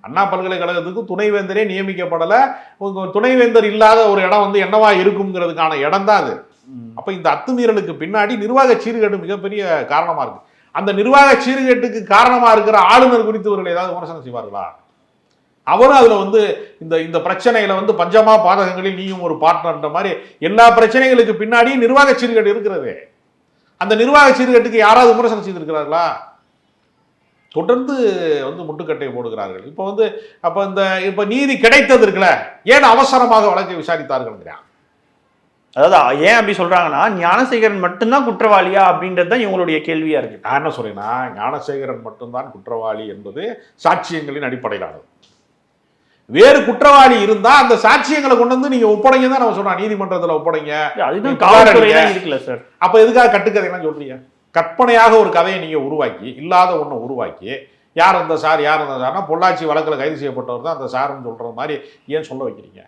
அண்ணா பல்கலைக்கழகத்துக்கு துணைவேந்தரே நியமிக்கப்படல, துணைவேந்தர் இல்லாத ஒரு இடம் வந்து என்னவா இருக்குங்கிறதுக்கான இடம் தான் அது. அப்ப இந்த அத்துமீறலுக்கு பின்னாடி நிர்வாக சீர்கேடு மிகப்பெரிய காரணமா இருக்கு. அந்த நிர்வாக சீர்கேட்டுக்கு காரணமா இருக்கிற ஆளுநர் குறித்து இவர்கள் ஏதாவது விமர்சனம் செய்வார்களா? அவரும் அதுல வந்து இந்த பிரச்சனையில வந்து பஞ்சமா பாதகங்களில் நீயும் ஒரு பார்ட்னர் மாதிரி எல்லா பிரச்சனைகளுக்கு பின்னாடி நிர்வாக சீர்கேடு இருக்கிறது. அந்த நிர்வாக சீர்கேட்டுக்கு யாராவது விமர்சனம் செய்திருக்கிறார்களா? தொடர்ந்து வந்து முட்டுக்கட்டை போடுகிறார்கள். இப்போ வந்து இப்ப நீதி கிடைத்தது இருக்குல்ல, ஏன் அவசரமாக வழக்கை விசாரித்தார்கள்? அதாவது ஏன் அப்படி சொல்றாங்கன்னா, ஞானசேகரன் மட்டும்தான் குற்றவாளியா அப்படின்றது தான் இவங்களுடைய கேள்வியா இருக்கு. நான் என்ன சொல்றேன்னா, ஞானசேகரன் மட்டும்தான் குற்றவாளி என்பது சாட்சியங்களின் அடிப்படையிலானது. வேறு குற்றவாளி இருந்தா அந்த சாட்சியங்களை கொண்டு வந்து நீங்க ஒப்படைங்க தான் நம்ம சொல்றோம். நீதிமன்றத்தில் ஒப்படைங்க, அதுதான் காவல்துறையில இருக்குல்ல சார். அப்ப எதுக்காக கட்டுக்கதைலாம் சொல்றீங்க? கற்பனையாக ஒரு கதையை நீங்க உருவாக்கி, இல்லாத ஒண்ணை உருவாக்கி, யார் அந்த சார் யார் அந்த சார்னா பொள்ளாச்சி வழக்கில் கைது செய்யப்பட்டவர் தான் அந்த சார்னு சொல்ற மாதிரி ஏன் சொல்ல வைக்கிறீங்க?